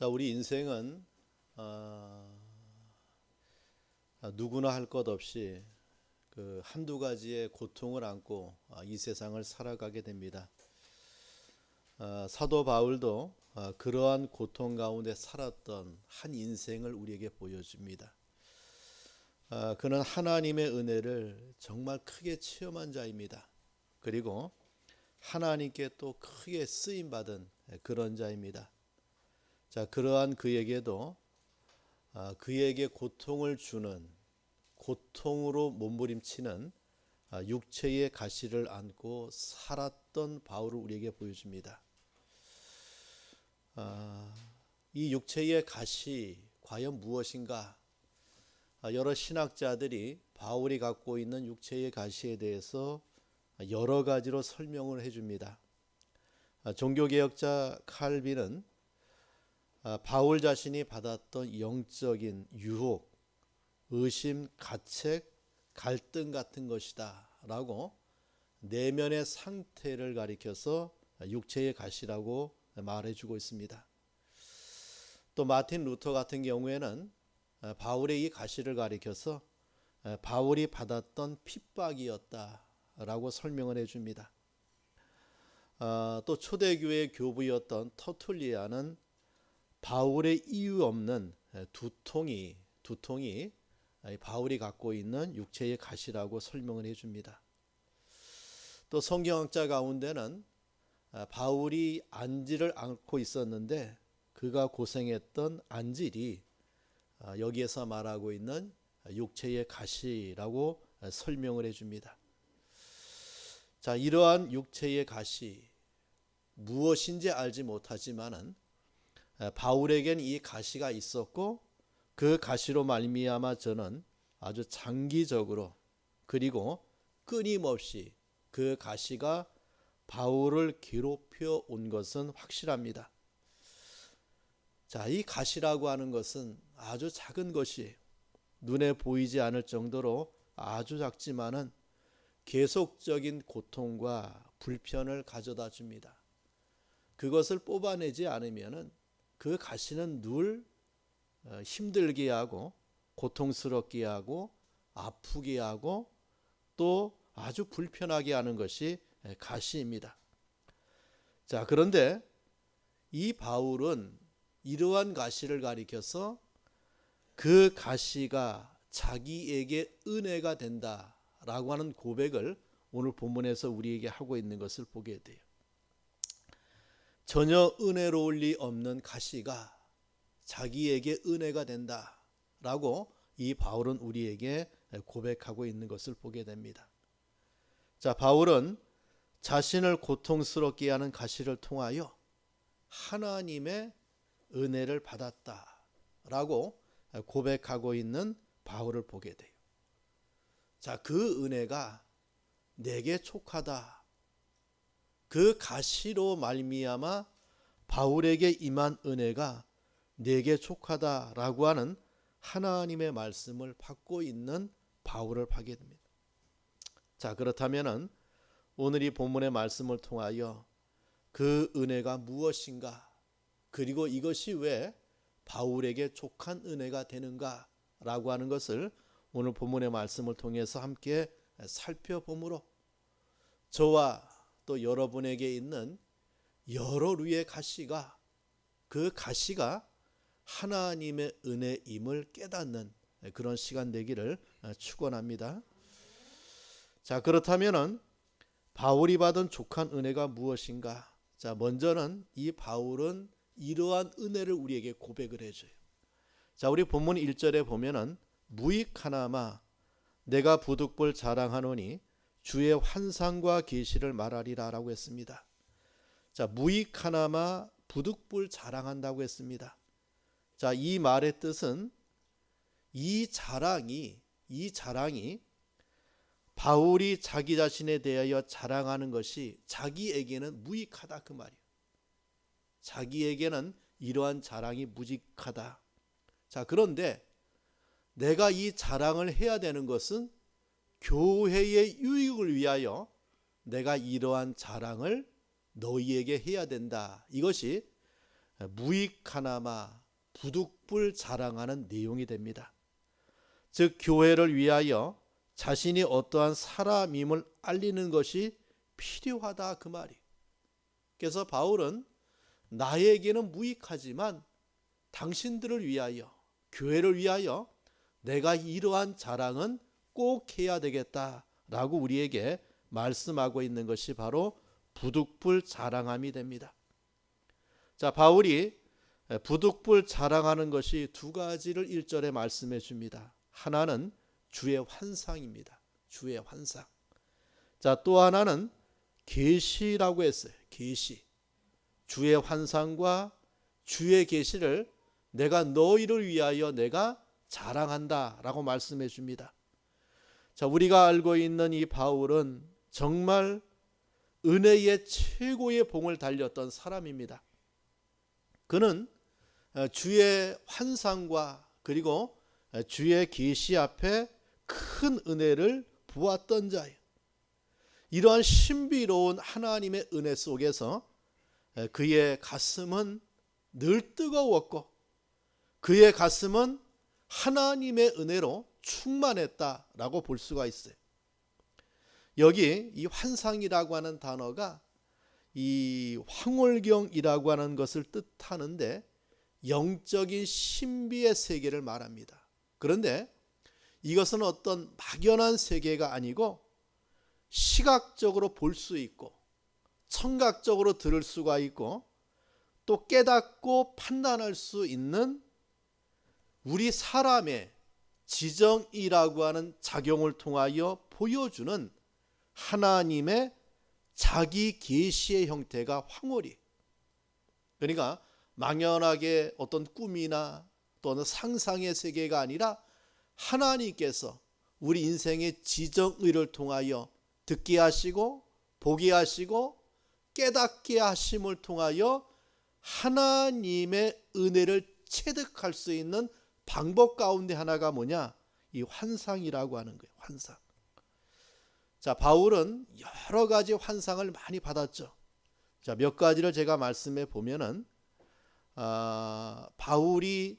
자, 우리 인생은 누구나 할 것 없이 한두 가지의 고통을 안고 이 세상을 살아가게 됩니다. 사도 바울도 그러한 고통 가운데 살았던 한 인생을 우리에게 보여줍니다. 그는 하나님의 은혜를 정말 크게 체험한 자입니다. 그리고 하나님께 또 크게 쓰임받은 그런 자입니다. 자, 그러한 그에게도 그에게 고통을 주는, 고통으로 몸부림치는 육체의 가시를 안고 살았던 바울을 우리에게 보여줍니다. 이 육체의 가시 과연 무엇인가? 여러 신학자들이 바울이 갖고 있는 육체의 가시에 대해서 여러 가지로 설명을 해줍니다. 종교개혁자 칼빈은 바울 자신이 받았던 영적인 유혹, 의심, 가책, 갈등 같은 것이다 라고 내면의 상태를 가리켜서 육체의 가시라고 말해주고 있습니다. 또 마틴 루터 같은 경우에는 바울의 이 가시를 가리켜서 바울이 받았던 핍박이었다 라고 설명을 해줍니다. 또 초대교회 교부였던 터툴리아는 바울의 이유 없는 두통이 바울이 갖고 있는 육체의 가시라고 설명을 해줍니다. 또 성경학자 가운데는 바울이 안질을 앓고 있었는데 그가 고생했던 안질이 여기에서 말하고 있는 육체의 가시라고 설명을 해줍니다. 자, 이러한 육체의 가시 무엇인지 알지 못하지만은 바울에겐 이 가시가 있었고 그 가시로 말미암아 저는 아주 장기적으로 그리고 끊임없이 그 가시가 바울을 괴롭혀 온 것은 확실합니다. 자, 이 가시라고 하는 것은 아주 작은 것이 눈에 보이지 않을 정도로 아주 작지만은 계속적인 고통과 불편을 가져다 줍니다. 그것을 뽑아내지 않으면은 그 가시는 늘 힘들게 하고 고통스럽게 하고 아프게 하고 또 아주 불편하게 하는 것이 가시입니다. 자, 그런데 이 바울은 이러한 가시를 가리켜서 그 가시가 자기에게 은혜가 된다라고 하는 고백을 오늘 본문에서 우리에게 하고 있는 것을 보게 돼요. 전혀 은혜로울 리 없는 가시가 자기에게 은혜가 된다라고 이 바울은 우리에게 고백하고 있는 것을 보게 됩니다. 자, 바울은 자신을 고통스럽게 하는 가시를 통하여 하나님의 은혜를 받았다라고 고백하고 있는 바울을 보게 돼요. 자, 그 은혜가 내게 촉하다. 그 가시로 말미암아 바울에게 임한 은혜가 내게 촉하다라고 하는 하나님의 말씀을 받고 있는 바울을 보게 됩니다. 자, 그렇다면은 오늘 이 본문의 말씀을 통하여 그 은혜가 무엇인가, 그리고 이것이 왜 바울에게 촉한 은혜가 되는가라고 하는 것을 오늘 본문의 말씀을 통해서 함께 살펴보므로 저와 또 여러분에게 있는 여러 류의 가시가 그 가시가 하나님의 은혜임을 깨닫는 그런 시간 되기를 축원합니다. 자, 그렇다면은 바울이 받은 족한 은혜가 무엇인가? 자, 먼저는 이 바울은 이러한 은혜를 우리에게 고백을 해줘요. 자, 우리 본문 1절에 보면은 무익하나마 내가 부득불 자랑하노니 주의 환상과 계시를 말하리라 라고 했습니다. 자, 무익하나마 부득불 자랑한다고 했습니다. 자, 이 말의 뜻은 이 자랑이 바울이 자기 자신에 대하여 자랑하는 것이 자기에게는 무익하다 그 말이에요. 자기에게는 이러한 자랑이 무익하다. 자, 그런데 내가 이 자랑을 해야 되는 것은 교회의 유익을 위하여 내가 이러한 자랑을 너희에게 해야 된다. 이것이 무익하나마 부득불 자랑하는 내용이 됩니다. 즉 교회를 위하여 자신이 어떠한 사람임을 알리는 것이 필요하다 그 말이. 그래서 바울은 나에게는 무익하지만 당신들을 위하여, 교회를 위하여 내가 이러한 자랑은 꼭 해야 되겠다라고 우리에게 말씀하고 있는 것이 바로 부득불 자랑함이 됩니다. 자, 바울이 부득불 자랑하는 것이 두 가지를 1절에 말씀해 줍니다. 하나는 주의 환상입니다. 주의 환상. 자, 또 하나는 계시라고 했어요. 계시. 주의 환상과 주의 계시를 내가 너희를 위하여 내가 자랑한다라고 말씀해 줍니다. 자, 우리가 알고 있는 이 바울은 정말 은혜의 최고의 봉을 달렸던 사람입니다. 그는 주의 환상과 그리고 주의 계시 앞에 큰 은혜를 보았던 자예요. 이러한 신비로운 하나님의 은혜 속에서 그의 가슴은 늘 뜨거웠고 그의 가슴은 하나님의 은혜로 충만했다라고 볼 수가 있어요. 여기 이 환상이라고 하는 단어가 이 황홀경이라고 하는 것을 뜻하는데 영적인 신비의 세계를 말합니다. 그런데 이것은 어떤 막연한 세계가 아니고 시각적으로 볼 수 있고 청각적으로 들을 수가 있고 또 깨닫고 판단할 수 있는 우리 사람의 지정이라고 하는 작용을 통하여 보여주는 하나님의 자기 계시의 형태가 황홀이. 그러니까 막연하게 어떤 꿈이나 또는 상상의 세계가 아니라 하나님께서 우리 인생의 지정의를 통하여 듣게 하시고 보게 하시고 깨닫게 하심을 통하여 하나님의 은혜를 체득할 수 있는 방법 가운데 하나가 뭐냐? 이 환상이라고 하는 거예요. 환상. 자, 바울은 여러 가지 환상을 많이 받았죠. 자, 몇 가지를 제가 말씀해 보면은 바울이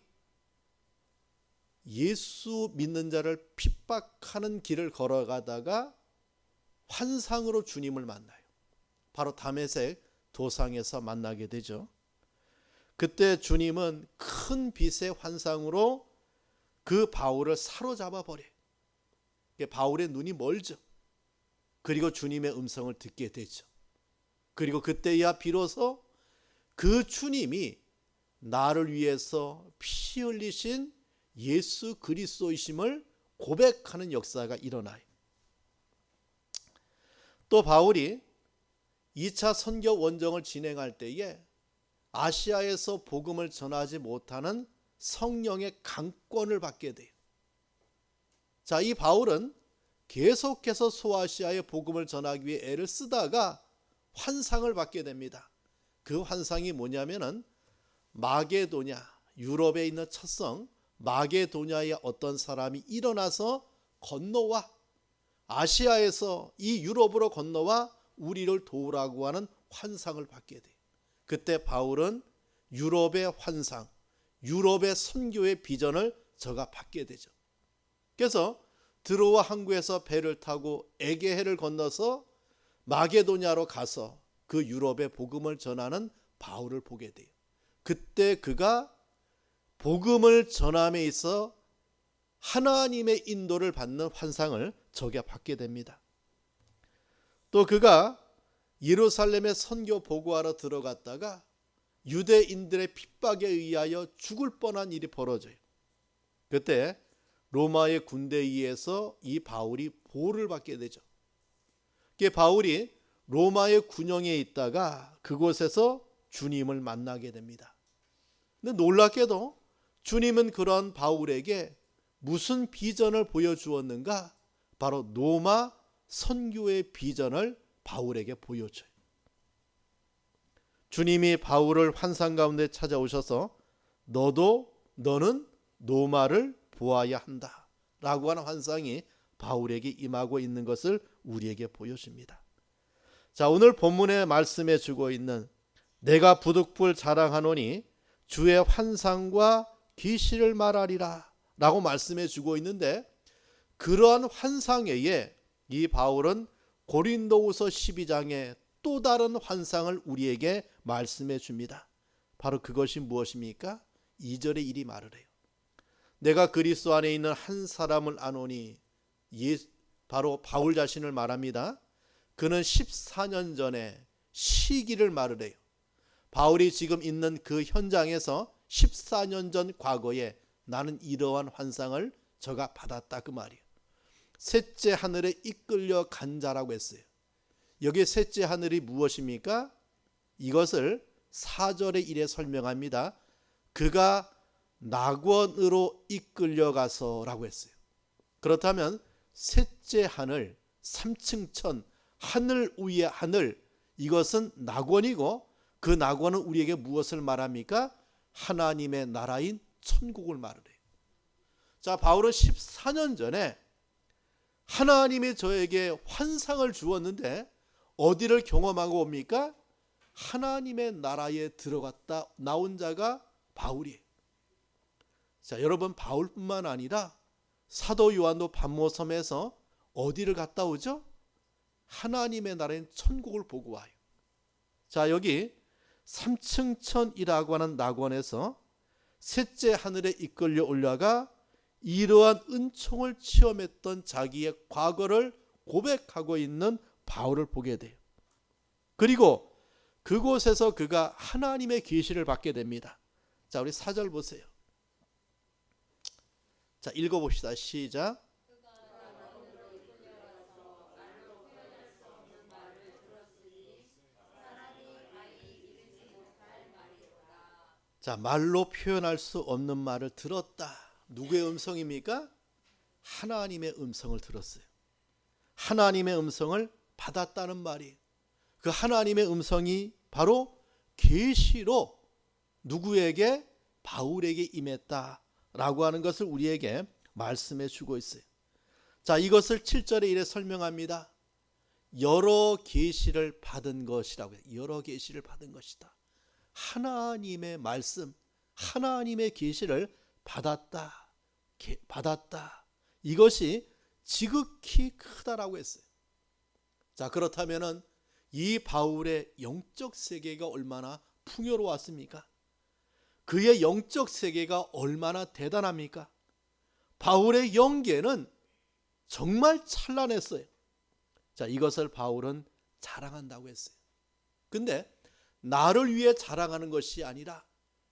예수 믿는 자를 핍박하는 길을 걸어가다가 환상으로 주님을 만나요. 바로 다메섹 도상에서 만나게 되죠. 그때 주님은 큰 빛의 환상으로 그 바울을 사로잡아 버려요. 바울의 눈이 멀죠. 그리고 주님의 음성을 듣게 되죠. 그리고 그때야 비로소 그 주님이 나를 위해서 피 흘리신 예수 그리스도이심을 고백하는 역사가 일어나요. 또 바울이 2차 선교 원정을 진행할 때에 아시아에서 복음을 전하지 못하는 성령의 강권을 받게 돼요. 자, 이 바울은 계속해서 소아시아의 복음을 전하기 위해 애를 쓰다가 환상을 받게 됩니다. 그 환상이 뭐냐면은 마게도냐, 유럽에 있는 첫 성 마게도냐의 어떤 사람이 일어나서 건너와 아시아에서 이 유럽으로 건너와 우리를 도우라고 하는 환상을 받게 돼요. 그때 바울은 유럽의 환상, 유럽의 선교의 비전을 저가 받게 되죠. 그래서 드로아 항구에서 배를 타고 에게해를 건너서 마게도냐로 가서 그 유럽의 복음을 전하는 바울을 보게 돼요. 그때 그가 복음을 전함에 있어 하나님의 인도를 받는 환상을 저게 받게 됩니다. 또 그가 예루살렘에 선교 보고하러 들어갔다가 유대인들의 핍박에 의하여 죽을 뻔한 일이 벌어져요. 그때 로마의 군대에 의해서 이 바울이 보호를 받게 되죠. 바울이 로마의 군영에 있다가 그곳에서 주님을 만나게 됩니다. 근데 놀랍게도 주님은 그런 바울에게 무슨 비전을 보여주었는가? 바로 로마 선교의 비전을 바울에게 보여줘요. 주님이 바울을 환상 가운데 찾아오셔서 너는 로마를 보아야 한다 라고 하는 환상이 바울에게 임하고 있는 것을 우리에게 보여줍니다. 자, 오늘 본문에 말씀해 주고 있는 내가 부득불 자랑하노니 주의 환상과 계시를 말하리라 라고 말씀해 주고 있는데, 그러한 환상 외에 이 바울은 고린도후서 12장에 또 다른 환상을 우리에게 말씀해 줍니다. 바로 그것이 무엇입니까? 2절에 이리 말을 해요. 내가 그리스도 안에 있는 한 사람을 아노니, 바로 바울 자신을 말합니다. 그는 14년 전에 시기를 말을 해요. 바울이 지금 있는 그 현장에서 14년 전 과거에 나는 이러한 환상을 저가 받았다, 그 말이에요. 셋째 하늘에 이끌려 간 자라고 했어요. 여기 셋째 하늘이 무엇입니까? 이것을 4절에 이래 설명합니다. 그가 낙원으로 이끌려가서 라고 했어요. 그렇다면 셋째 하늘, 3층 천, 하늘 위의 하늘, 이것은 낙원이고, 그 낙원은 우리에게 무엇을 말합니까? 하나님의 나라인 천국을 말을 해요. 자, 바울은 14년 전에 하나님이 저에게 환상을 주었는데 어디를 경험하고 옵니까? 하나님의 나라에 들어갔다 나온 자가 바울이에요. 자, 여러분, 바울뿐만 아니라 사도 요한도 pat모섬에서 어디를 갔다 오죠? 하나님의 나라인 천국을 보고 와요. 자, 여기 3층 천이라고 하는 낙원에서 셋째 하늘에 이끌려 올라가 이러한 은총을 체험했던 자기의 과거를 고백하고 있는 바울을 보게 돼요. 그리고 그곳에서 그가 하나님의 계시를 받게 됩니다. 자, 우리 4절 보세요. 자, 읽어봅시다. 시작. 자, 말로 표현할 수 없는 말을 들었다. 누구의 음성입니까? 하나님의 음성을 들었어요. 하나님의 음성을 받았다는 말이에요. 그 하나님의 음성이 바로 계시로 누구에게? 바울에게 임했다라고 하는 것을 우리에게 말씀해 주고 있어요. 자, 이것을 7절에 이래 설명합니다. 여러 계시를 받은 것이라고 해요. 여러 계시를 받은 것이다. 하나님의 말씀, 하나님의 계시를 받았다. 이것이 지극히 크다라고 했어요. 자, 그렇다면은 이 바울의 영적 세계가 얼마나 풍요로웠습니까? 그의 영적 세계가 얼마나 대단합니까? 바울의 영계는 정말 찬란했어요. 자, 이것을 바울은 자랑한다고 했어요. 근데 나를 위해 자랑하는 것이 아니라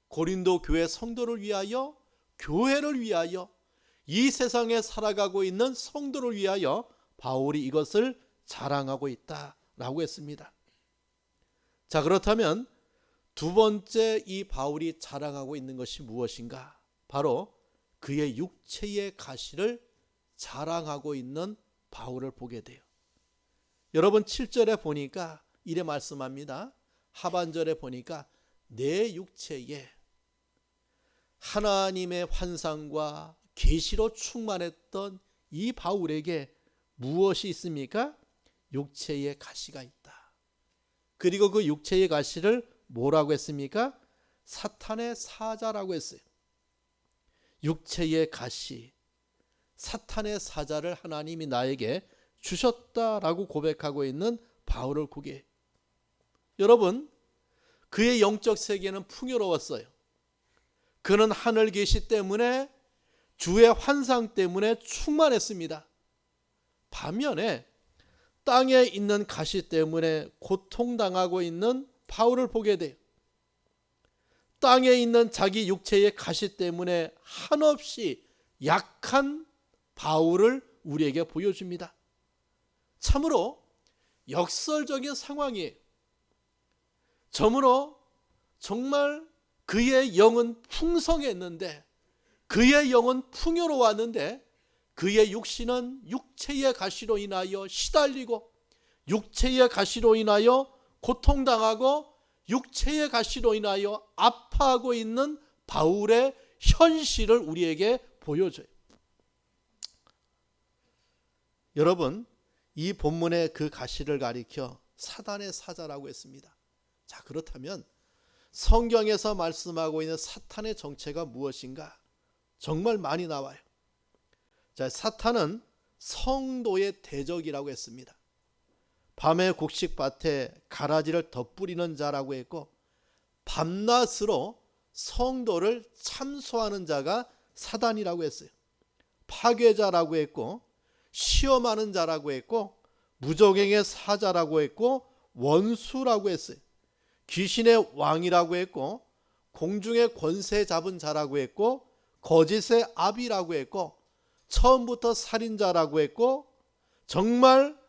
고린도 교회 성도를 위하여, 교회를 위하여, 이 세상에 살아가고 있는 성도를 위하여 바울이 이것을 자랑하고 있다라고 했습니다. 자, 그렇다면 두 번째 이 바울이 자랑하고 있는 것이 무엇인가? 바로 그의 육체의 가시를 자랑하고 있는 바울을 보게 돼요. 여러분, 7절에 보니까 이래 말씀합니다. 하반절에 보니까 내 육체에 하나님의 환상과 계시로 충만했던 이 바울에게 무엇이 있습니까? 육체의 가시가 있다. 그리고 그 육체의 가시를 뭐라고 했습니까? 사탄의 사자라고 했어요. 육체의 가시, 사탄의 사자를 하나님이 나에게 주셨다라고 고백하고 있는 바울을 보게. 여러분, 그의 영적 세계는 풍요로웠어요. 그는 하늘 계시 때문에, 주의 환상 때문에 충만했습니다. 반면에 땅에 있는 가시 때문에 고통당하고 있는 바울을 보게 돼요. 땅에 있는 자기 육체의 가시 때문에 한없이 약한 바울을 우리에게 보여줍니다. 참으로 역설적인 상황이에요. 저므로 정말 그의 영은 풍성했는데, 그의 영은 풍요로웠는데, 그의 육신은 육체의 가시로 인하여 시달리고, 육체의 가시로 인하여 고통당하고, 육체의 가시로 인하여 아파하고 있는 바울의 현실을 우리에게 보여줘요. 여러분, 이 본문의 그 가시를 가리켜 사단의 사자라고 했습니다. 자, 그렇다면 성경에서 말씀하고 있는 사탄의 정체가 무엇인가? 정말 많이 나와요. 자, 사탄은 성도의 대적이라고 했습니다. 밤에 곡식밭에 가라지를 덧뿌리는 자라고 했고, 밤낮으로 성도를 참소하는 자가 사단이라고 했어요. 파괴자라고 했고, 시험하는 자라고 했고, 무적행의 사자라고 했고, 원수라고 했어요. 귀신의 왕이라고 했고, 공중의 권세 잡은 자라고 했고, 거짓의 아비라고 했고, 처음부터 살인자라고 했고, 정말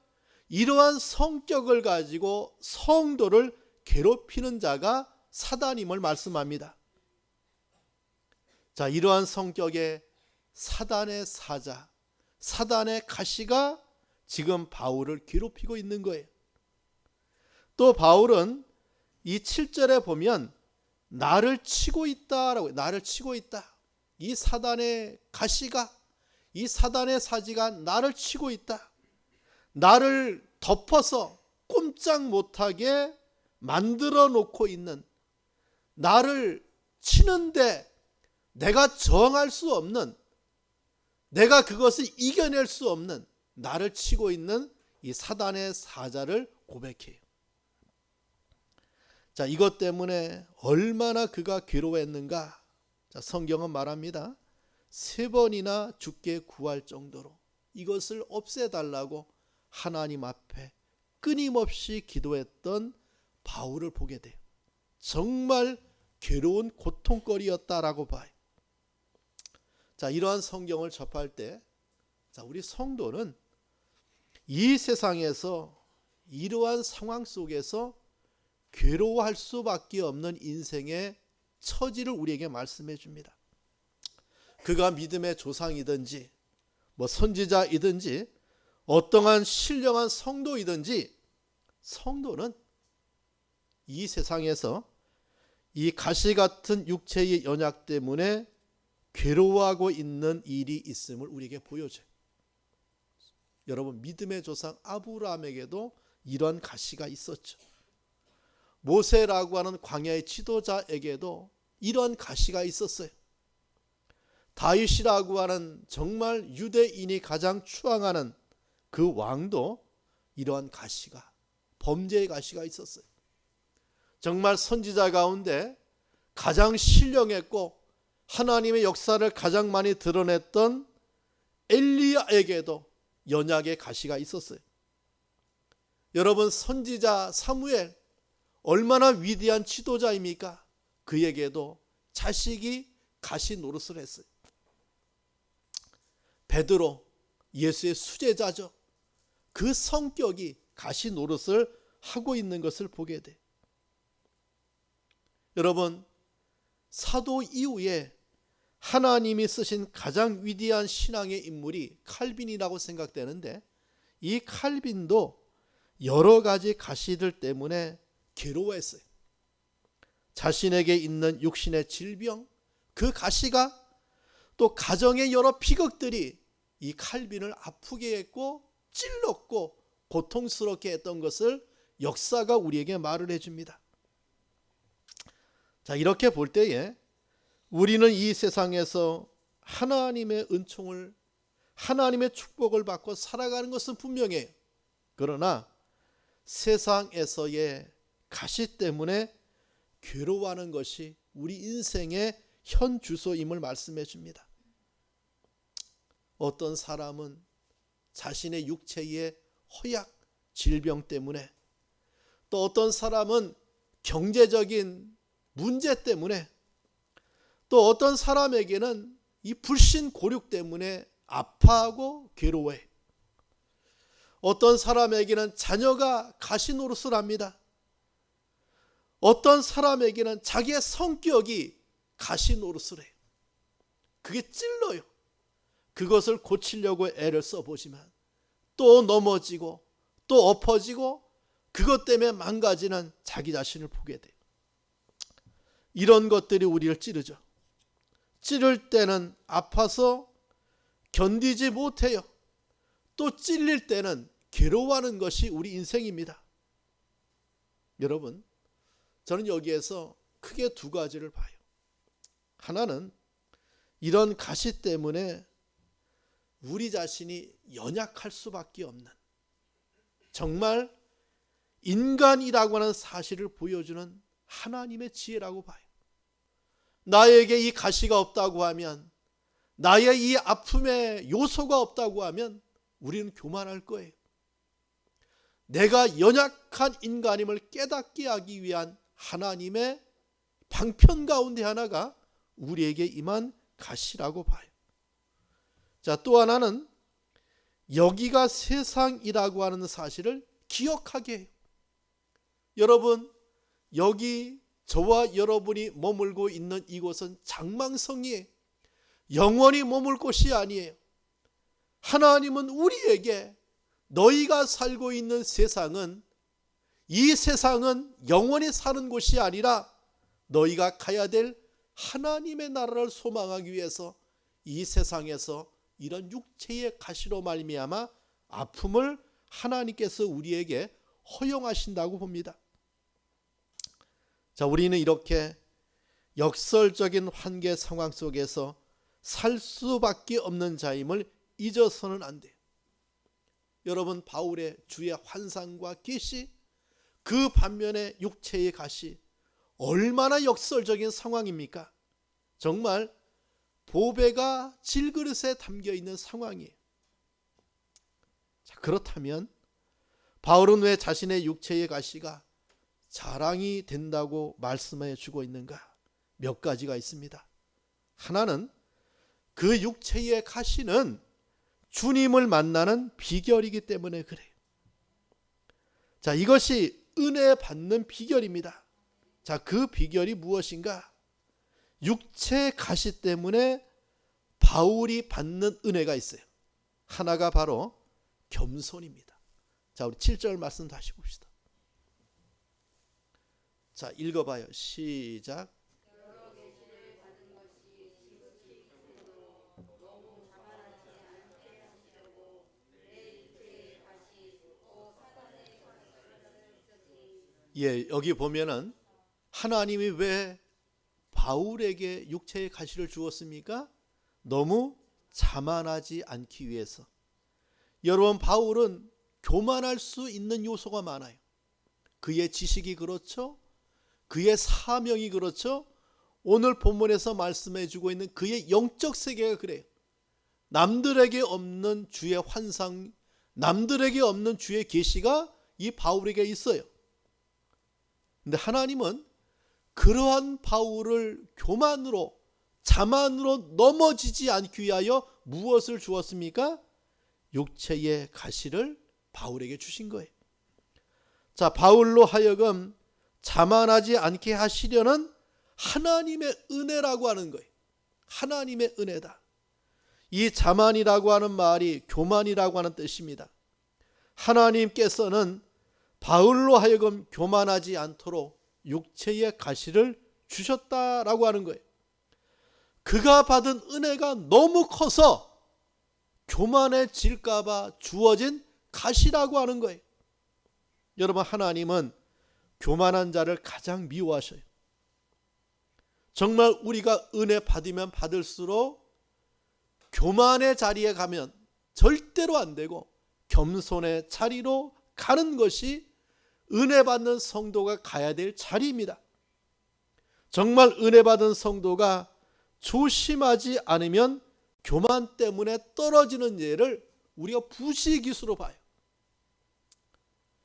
이러한 성격을 가지고 성도를 괴롭히는 자가 사단임을 말씀합니다. 자, 이러한 성격의 사단의 사자, 사단의 가시가 지금 바울을 괴롭히고 있는 거예요. 또 바울은 이 7절에 보면 나를 치고 있다라고, 나를 치고 있다. 이 사단의 가시가, 이 사단의 사지가 나를 치고 있다. 나를 덮어서 꼼짝 못하게 만들어 놓고 있는, 나를 치는데 내가 저항할 수 없는, 내가 그것을 이겨낼 수 없는 나를 치고 있는 이 사단의 사자를 고백해요. 자, 이것 때문에 얼마나 그가 괴로워했는가? 자, 성경은 말합니다. 3번이나 죽게 구할 정도로 이것을 없애달라고 하나님 앞에 끊임없이 기도했던 바울을 보게 돼요. 정말 괴로운 고통거리였다라고 봐요. 자, 이러한 성경을 접할 때, 자, 우리 성도는 이 세상에서 이러한 상황 속에서 괴로워할 수밖에 없는 인생의 처지를 우리에게 말씀해 줍니다. 그가 믿음의 조상이든지 선지자이든지 어떠한 신령한 성도이든지, 성도는 이 세상에서 이 가시 같은 육체의 연약 때문에 괴로워하고 있는 일이 있음을 우리에게 보여줘요. 여러분, 믿음의 조상 아브라함에게도 이런 가시가 있었죠. 모세라고 하는 광야의 지도자에게도 이런 가시가 있었어요. 다윗이라고 하는 정말 유대인이 가장 추앙하는 그 왕도 이러한 가시가, 범죄의 가시가 있었어요. 정말 선지자 가운데 가장 신령했고 하나님의 역사를 가장 많이 드러냈던 엘리야에게도 연약의 가시가 있었어요. 여러분, 선지자 사무엘 얼마나 위대한 지도자입니까? 그에게도 자식이 가시 노릇을 했어요. 베드로, 예수의 수제자죠. 그 성격이 가시 노릇을 하고 있는 것을 보게 돼. 여러분, 사도 이후에 하나님이 쓰신 가장 위대한 신앙의 인물이 칼빈이라고 생각되는데, 이 칼빈도 여러 가지 가시들 때문에 괴로워했어요. 자신에게 있는 육신의 질병, 그 가시가, 또 가정의 여러 비극들이 이 칼빈을 아프게 했고 찔렀고 고통스럽게 했던 것을 역사가 우리에게 말을 해줍니다. 자, 이렇게 볼 때에 우리는 이 세상에서 하나님의 은총을, 하나님의 축복을 받고 살아가는 것은 분명해요. 그러나 세상에서의 가시 때문에 괴로워하는 것이 우리 인생의 현 주소임을 말씀해 줍니다. 어떤 사람은 자신의 육체의 허약, 질병 때문에, 또 어떤 사람은 경제적인 문제 때문에, 또 어떤 사람에게는 이 불신 고륙 때문에 아파하고 괴로워해. 어떤 사람에게는 자녀가 가시 노릇을 합니다. 어떤 사람에게는 자기의 성격이 가시 노릇을 해요. 그게 찔러요. 그것을 고치려고 애를 써보지만 또 넘어지고 또 엎어지고 그것 때문에 망가지는 자기 자신을 보게 돼요. 이런 것들이 우리를 찌르죠. 찌를 때는 아파서 견디지 못해요. 또 찔릴 때는 괴로워하는 것이 우리 인생입니다. 여러분, 저는 여기에서 크게 두 가지를 봐요. 하나는 이런 가시 때문에 우리 자신이 연약할 수밖에 없는, 정말 인간이라고 하는 사실을 보여주는 하나님의 지혜라고 봐요. 나에게 이 가시가 없다고 하면, 나의 이 아픔의 요소가 없다고 하면 우리는 교만할 거예요. 내가 연약한 인간임을 깨닫게 하기 위한 하나님의 방편 가운데 하나가 우리에게 임한 가시라고 봐요. 자, 또 하나는 여기가 세상이라고 하는 사실을 기억하게 해요. 여러분, 여기 저와 여러분이 머물고 있는 이곳은 장망성이에요. 영원히 머물 곳이 아니에요. 하나님은 우리에게 너희가 살고 있는 세상은, 이 세상은 영원히 사는 곳이 아니라 너희가 가야 될 하나님의 나라를 소망하기 위해서 이 세상에서 이런 육체의 가시로 말미암아 아픔을 하나님께서 우리에게 허용하신다고 봅니다. 자, 우리는 이렇게 역설적인 환경 상황 속에서 살 수밖에 없는 자임을 잊어서는 안 돼요. 여러분, 바울의 주의 환상과 계시, 그 반면에 육체의 가시, 얼마나 역설적인 상황입니까? 정말 보배가 질그릇에 담겨 있는 상황이에요. 자, 그렇다면 바울은 왜 자신의 육체의 가시가 자랑이 된다고 말씀해 주고 있는가? 몇 가지가 있습니다. 하나는 그 육체의 가시는 주님을 만나는 비결이기 때문에 그래요. 자, 이것이 은혜 받는 비결입니다. 자, 그 비결이 무엇인가? 육체 가시 때문에 바울이 받는 은혜가 있어요. 하나가 바로 겸손입니다. 자, 우리 7절 말씀 다시 봅시다. 자, 읽어봐요. 시작. 예, 여기 보면은 하나님이 왜 바울에게 육체의 가시를 주었습니까? 너무 자만하지 않기 위해서. 여러분, 바울은 교만할 수 있는 요소가 많아요. 그의 지식이 그렇죠. 그의 사명이 그렇죠. 오늘 본문에서 말씀해 주고 있는 그의 영적 세계가 그래요. 남들에게 없는 주의 환상, 남들에게 없는 주의 계시가 이 바울에게 있어요. 근데 하나님은 그러한 바울을 교만으로, 자만으로 넘어지지 않기 위하여 무엇을 주었습니까? 육체의 가시를 바울에게 주신 거예요. 자, 바울로 하여금 자만하지 않게 하시려는 하나님의 은혜라고 하는 거예요. 하나님의 은혜다. 이 자만이라고 하는 말이 교만이라고 하는 뜻입니다. 하나님께서는 바울로 하여금 교만하지 않도록 육체의 가시를 주셨다라고 하는 거예요. 그가 받은 은혜가 너무 커서 교만해질까 봐 주어진 가시라고 하는 거예요. 여러분, 하나님은 교만한 자를 가장 미워하셔요. 정말 우리가 은혜 받으면 받을수록 교만의 자리에 가면 절대로 안 되고 겸손의 자리로 가는 것이 은혜 받는 성도가 가야 될 자리입니다. 정말 은혜 받은 성도가 조심하지 않으면 교만 때문에 떨어지는 예를 우리가 부시기수로 봐요.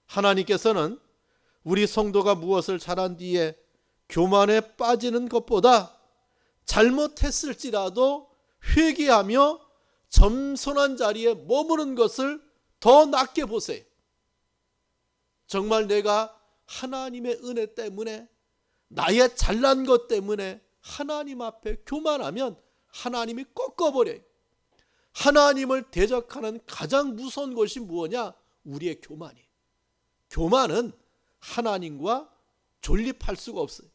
하나님께서는 우리 성도가 무엇을 잘한 뒤에 교만에 빠지는 것보다 잘못했을지라도 회개하며 겸손한 자리에 머무는 것을 더 낫게 보세요. 정말 내가 하나님의 은혜 때문에, 나의 잘난 것 때문에 하나님 앞에 교만하면 하나님이 꺾어버려요. 하나님을 대적하는 가장 무서운 것이 무엇이냐? 우리의 교만이에요. 교만은 하나님과 존립할 수가 없어요.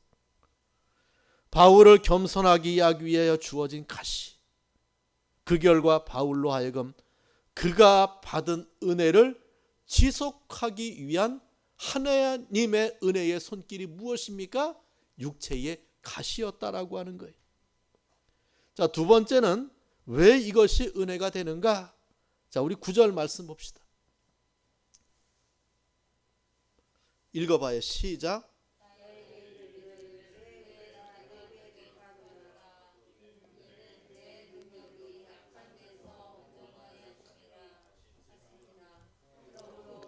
바울을 겸손하게 하기 위하여 주어진 가시, 그 결과 바울로 하여금 그가 받은 은혜를 지속하기 위한 하나님의 은혜의 손길이 무엇입니까? 육체의 가시였다라고 하는 거예요. 자, 두 번째는 왜 이것이 은혜가 되는가? 자, 우리 9절 말씀 봅시다. 읽어봐요. 시작.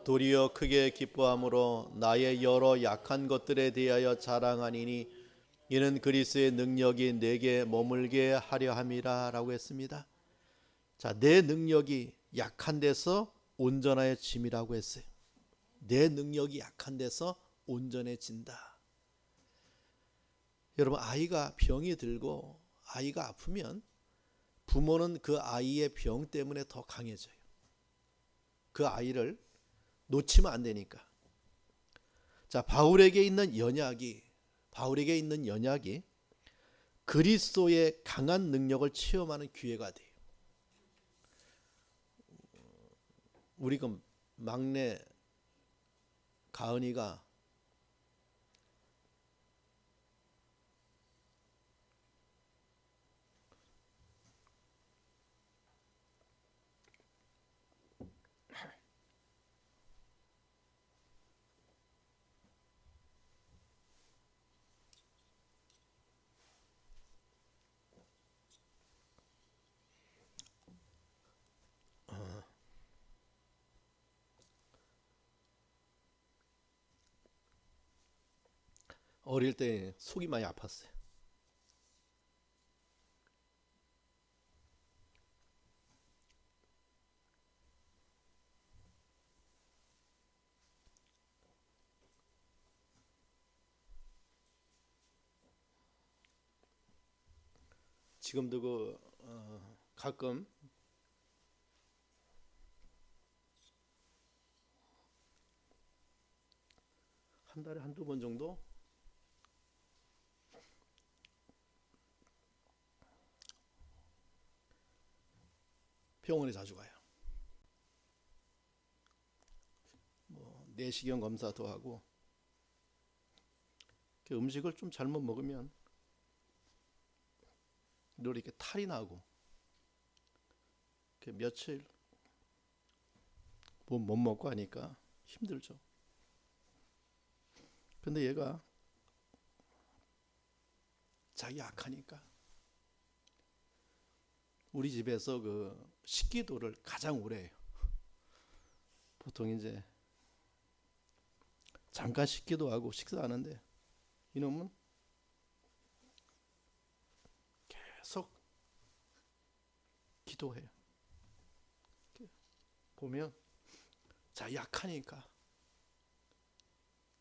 도리어 크게 기뻐함으로 나의 여러 약한 것들에 대하여 자랑하니니 이는 그리스도의 능력이 내게 머물게 하려 함이라 라고 했습니다. 자, 내 능력이 약한 데서 온전해짐이라고 했어요. 내 능력이 약한 데서 온전해진다. 여러분, 아이가 병이 들고 아이가 아프면 부모는 그 아이의 병 때문에 더 강해져요. 그 아이를 놓치면 안 되니까. 자, 바울에게 있는 연약이 그리스도의 강한 능력을 체험하는 기회가 돼요. 우리 그 막내 가은이가 어릴 때 속이 많이 아팠어요. 지금도 가끔 한 달에 한두 번 정도 병원에 자주 가요. 내시경 검사도 하고, 음식을 좀 잘못 먹으면 이렇게 탈이 나고, 며칠 못 먹고 하니까 힘들죠. 근데 얘가 자기 약하니까 우리 집에서 그 식기도를 가장 오래 해요. 보통 이제 잠깐 식기도 하고 식사하는데 이놈은 계속 기도해요. 보면 자, 약하니까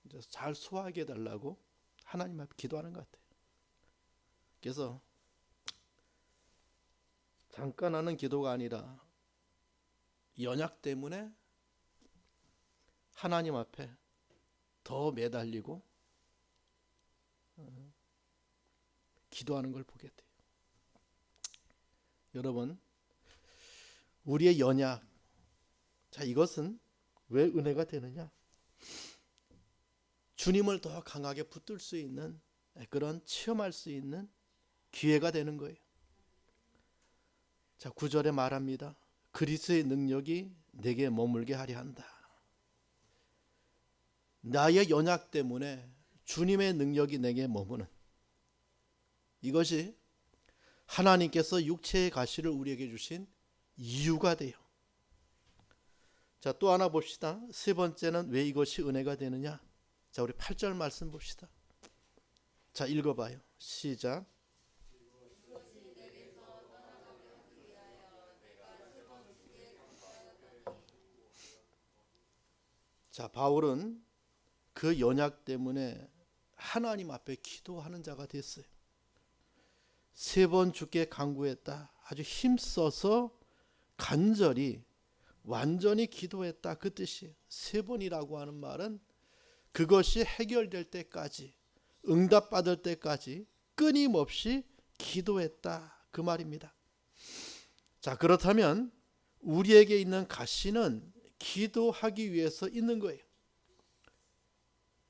이제 잘 소화하게 해달라고 하나님 앞에 기도하는 것 같아요. 그래서 잠깐 하는 기도가 아니라 연약 때문에 하나님 앞에 더 매달리고 기도하는 걸 보게 돼요. 여러분, 우리의 연약, 자, 이것은 왜 은혜가 되느냐? 주님을 더 강하게 붙들 수 있는 그런 체험할 수 있는 기회가 되는 거예요. 자, 9절에 말합니다. 그리스도의 능력이 내게 머물게 하려 한다. 나의 연약 때문에 주님의 능력이 내게 머무는, 이것이 하나님께서 육체의 가시를 우리에게 주신 이유가 돼요. 자, 또 하나 봅시다. 세 번째는 왜 이것이 은혜가 되느냐? 자, 우리 8절 말씀 봅시다. 자, 읽어봐요. 시작. 자, 바울은 그 연약 때문에 하나님 앞에 기도하는 자가 됐어요. 3번 주께 간구했다. 아주 힘써서 간절히 완전히 기도했다, 그 뜻이에요. 3번이라고 하는 말은 그것이 해결될 때까지, 응답받을 때까지 끊임없이 기도했다, 그 말입니다. 자, 그렇다면 우리에게 있는 가시는 기도하기 위해서 있는 거예요.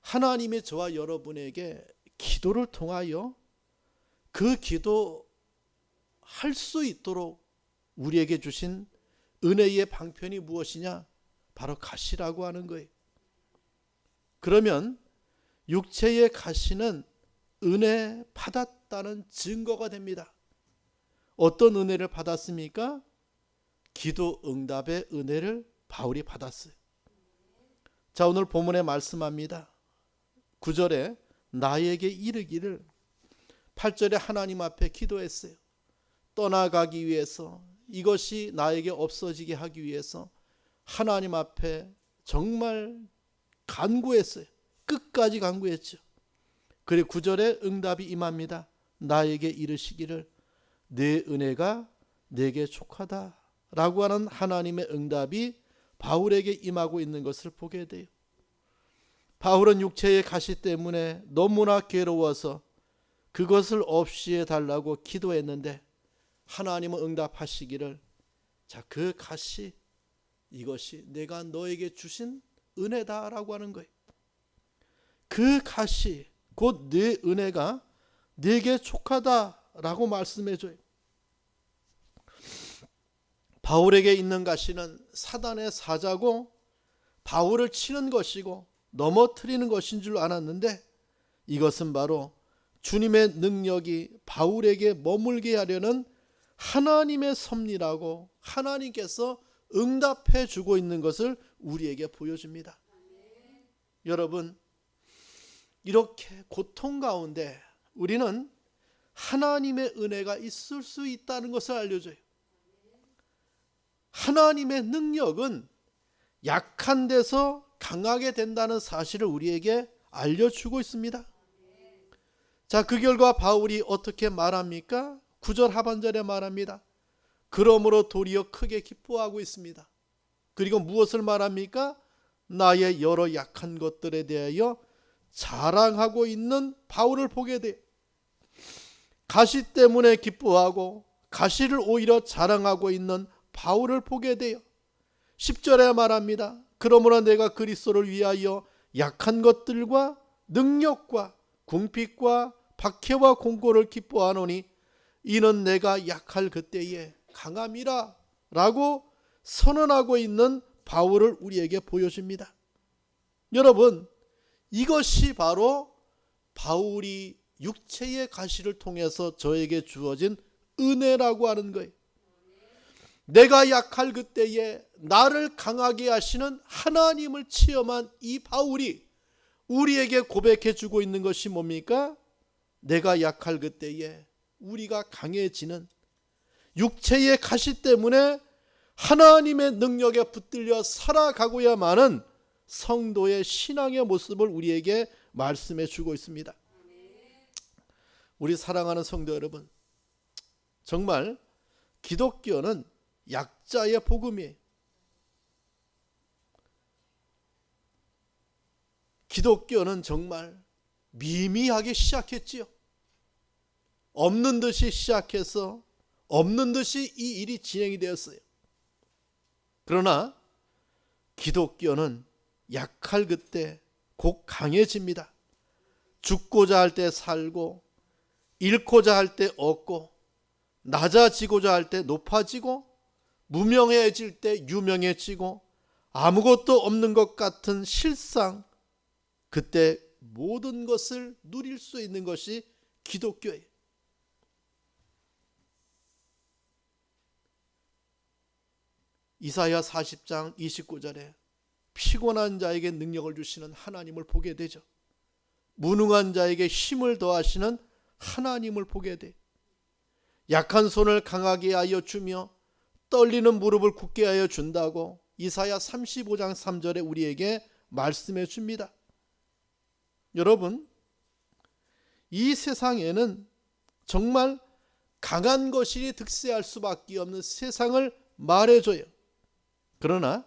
하나님의 저와 여러분에게 기도를 통하여 그 기도 할 수 있도록 우리에게 주신 은혜의 방편이 무엇이냐? 바로 가시라고 하는 거예요. 그러면 육체의 가시는 은혜 받았다는 증거가 됩니다. 어떤 은혜를 받았습니까? 기도 응답의 은혜를 바울이 받았어요. 자, 오늘 본문에 말씀합니다. 9절에 나에게 이르기를, 8절에 하나님 앞에 기도했어요. 떠나가기 위해서, 이것이 나에게 없어지게 하기 위해서 하나님 앞에 정말 간구했어요. 끝까지 간구했죠. 그리고 9절에 응답이 임합니다. 나에게 이르시기를 내 은혜가 내게 족하다 라고 하는 하나님의 응답이 바울에게 임하고 있는 것을 보게 돼요. 바울은 육체의 가시 때문에 너무나 괴로워서 그것을 없이 해달라고 기도했는데 하나님은 응답하시기를, 자, 그 가시, 이것이 내가 너에게 주신 은혜다라고 하는 거예요. 그 가시, 곧 내 은혜가 내게 족하다라고 말씀해줘요. 바울에게 있는 가시는 사단의 사자고 바울을 치는 것이고 넘어뜨리는 것인 줄 알았는데, 이것은 바로 주님의 능력이 바울에게 머물게 하려는 하나님의 섭리라고 하나님께서 응답해 주고 있는 것을 우리에게 보여줍니다. 여러분, 이렇게 고통 가운데 우리는 하나님의 은혜가 있을 수 있다는 것을 알려줘요. 하나님의 능력은 약한 데서 강하게 된다는 사실을 우리에게 알려주고 있습니다. 자, 그 결과 바울이 어떻게 말합니까? 9절 하반절에 말합니다. 그러므로 도리어 크게 기뻐하고 있습니다. 그리고 무엇을 말합니까? 나의 여러 약한 것들에 대하여 자랑하고 있는 바울을 보게 돼. 가시 때문에 기뻐하고 가시를 오히려 자랑하고 있는 바울을 보게 돼요. 10절에 말합니다. 그러므로 내가 그리스도를 위하여 약한 것들과 능력과 궁핍과 박해와 공고를 기뻐하노니 이는 내가 약할 그때에 강함이라 라고 선언하고 있는 바울을 우리에게 보여줍니다. 여러분, 이것이 바로 바울이 육체의 가시를 통해서 저에게 주어진 은혜라고 하는 거예요. 내가 약할 그때에 나를 강하게 하시는 하나님을 체험한 이 바울이 우리에게 고백해 주고 있는 것이 뭡니까? 내가 약할 그때에 우리가 강해지는, 육체의 가시 때문에 하나님의 능력에 붙들려 살아가고야만은 성도의 신앙의 모습을 우리에게 말씀해 주고 있습니다. 우리 사랑하는 성도 여러분, 정말 기독교는 약자의 복음이에요. 기독교는 정말 미미하게 시작했지요. 없는 듯이 시작해서 없는 듯이 이 일이 진행이 되었어요. 그러나 기독교는 약할 그때 곧 강해집니다. 죽고자 할 때 살고, 잃고자 할 때 얻고, 낮아지고자 할 때 높아지고, 무명해질 때 유명해지고, 아무것도 없는 것 같은 실상, 그때 모든 것을 누릴 수 있는 것이 기독교예요. 이사야 40장 29절에 피곤한 자에게 능력을 주시는 하나님을 보게 되죠. 무능한 자에게 힘을 더하시는 하나님을 보게 돼. 약한 손을 강하게 하여 주며 떨리는 무릎을 굳게 하여 준다고 이사야 35장 3절에 우리에게 말씀해 줍니다. 여러분, 이 세상에는 정말 강한 것이 득세할 수밖에 없는 세상을 말해줘요. 그러나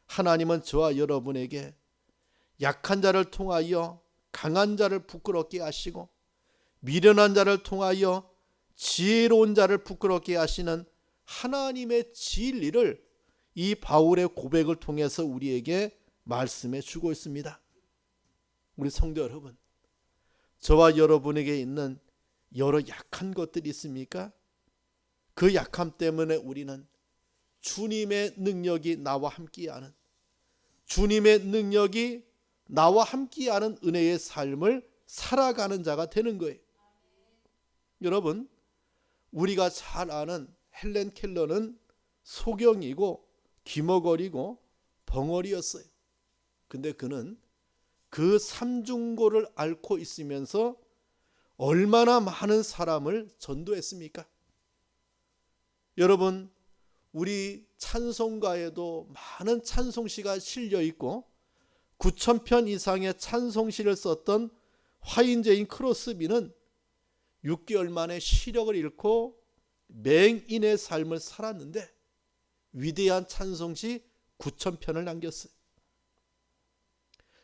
하나님은 저와 여러분에게 약한 자를 통하여 강한 자를 부끄럽게 하시고, 미련한 자를 통하여 지혜로운 자를 부끄럽게 하시는 하나님의 진리를 이 바울의 고백을 통해서 우리에게 말씀해 주고 있습니다. 우리 성도 여러분, 저와 여러분에게 있는 여러 약한 것들이 있습니까? 그 약함 때문에 우리는 주님의 능력이 나와 함께하는, 주님의 능력이 나와 함께하는 은혜의 삶을 살아가는 자가 되는 거예요. 여러분, 우리가 잘 아는 헬렌 켈러는 소경이고 귀머거리고 벙어리였어요. 근데 그는 그 삼중고를 앓고 있으면서 얼마나 많은 사람을 전도했습니까? 여러분, 우리 찬송가에도 많은 찬송시가 실려 있고 9,000편 이상의 찬송시를 썼던 화인제인 크로스비는 6개월 만에 시력을 잃고 맹인의 삶을 살았는데 위대한 찬송시 9,000편을 남겼어요.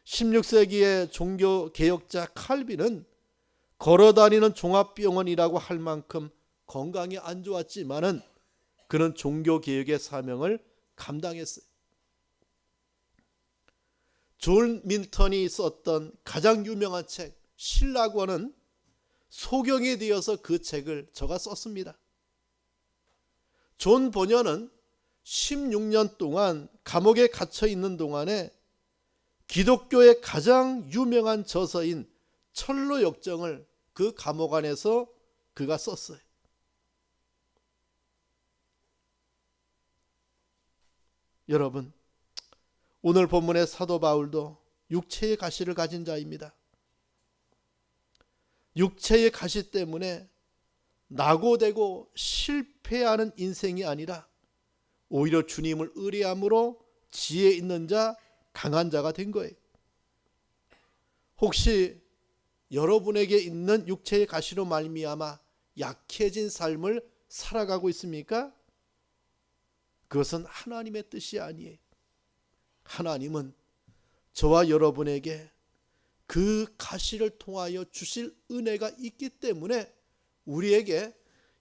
16세기의 종교개혁자 칼빈은 걸어다니는 종합병원이라고 할 만큼 건강이 안 좋았지만은 그는 종교개혁의 사명을 감당했어요. 존 밀턴이 썼던 가장 유명한 책 신라권은 소경이 되어서 그 책을 저가 썼습니다. 존 번연은 16년 동안 감옥에 갇혀 있는 동안에 기독교의 가장 유명한 저서인 철로역정을 그 감옥 안에서 그가 썼어요. 여러분, 오늘 본문의 사도 바울도 육체의 가시를 가진 자입니다. 육체의 가시 때문에 낙오되고 실패하는 인생이 아니라 오히려 주님을 의뢰함으로 지혜 있는 자, 강한 자가 된 거예요. 혹시 여러분에게 있는 육체의 가시로 말미암아 약해진 삶을 살아가고 있습니까? 그것은 하나님의 뜻이 아니에요. 하나님은 저와 여러분에게 그 가시를 통하여 주실 은혜가 있기 때문에 우리에게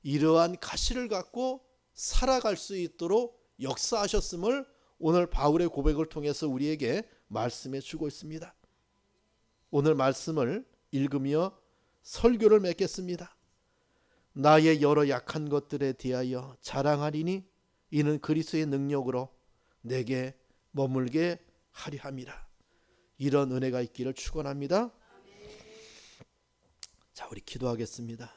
이러한 가시를 갖고 살아갈 수 있도록 역사하셨음을 오늘 바울의 고백을 통해서 우리에게 말씀해 주고 있습니다. 오늘 말씀을 읽으며 설교를 맺겠습니다. 나의 여러 약한 것들에 대하여 자랑하리니 이는 그리스도의 능력으로 내게 머물게 하리 함이라. 이런 은혜가 있기를 축원합니다. 자, 우리 기도하겠습니다.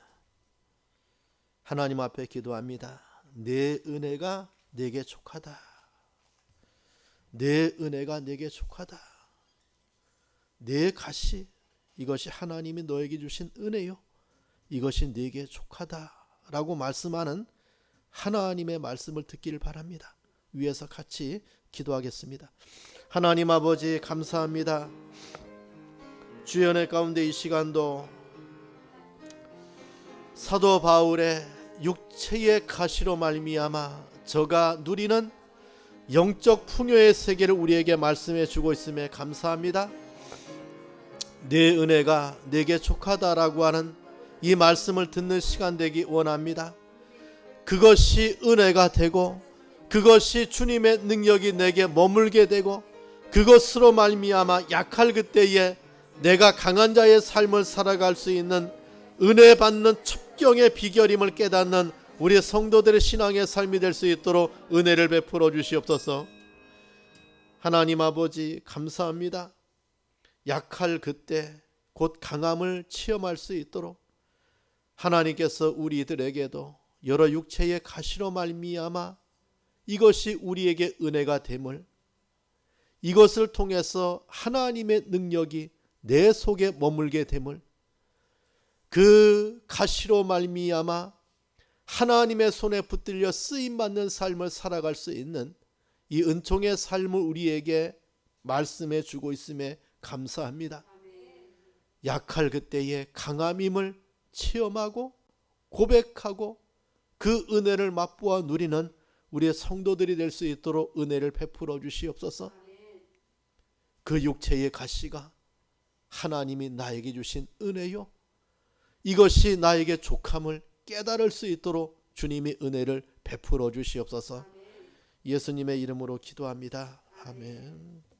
하나님 앞에 기도합니다. 내 은혜가 내게 족하다. 내 은혜가 내게 족하다. 내 가시, 이것이 하나님이 너에게 주신 은혜요, 이것이 내게 족하다라고 말씀하는 하나님의 말씀을 듣기를 바랍니다. 위에서 같이 기도하겠습니다. 하나님 아버지, 감사합니다. 주의 은혜 가운데 이 시간도 사도 바울의 육체의 가시로 말미암아 저가 누리는 영적 풍요의 세계를 우리에게 말씀해 주고 있음에 감사합니다. 내 은혜가 내게 족하다라고 하는 이 말씀을 듣는 시간 되기 원합니다. 그것이 은혜가 되고 그것이 주님의 능력이 내게 머물게 되고 그것으로 말미암아 약할 그때에 내가 강한 자의 삶을 살아갈 수 있는 은혜 받는 첩경의 비결임을 깨닫는 우리 성도들의 신앙의 삶이 될 수 있도록 은혜를 베풀어 주시옵소서. 하나님 아버지, 감사합니다. 약할 그때 곧 강함을 체험할 수 있도록 하나님께서 우리들에게도 여러 육체의 가시로 말미암아 이것이 우리에게 은혜가 됨을, 이것을 통해서 하나님의 능력이 내 속에 머물게 됨을, 그 가시로 말미암아 하나님의 손에 붙들려 쓰임받는 삶을 살아갈 수 있는 이 은총의 삶을 우리에게 말씀해 주고 있음에 감사합니다. 약할 그때의 강함임을 체험하고 고백하고 그 은혜를 맛보아 누리는 우리의 성도들이 될 수 있도록 은혜를 베풀어 주시옵소서. 그 육체의 가시가 하나님이 나에게 주신 은혜요, 이것이 나에게 족함을 깨달을 수 있도록 주님이 은혜를 베풀어 주시옵소서. 예수님의 이름으로 기도합니다. 아멘.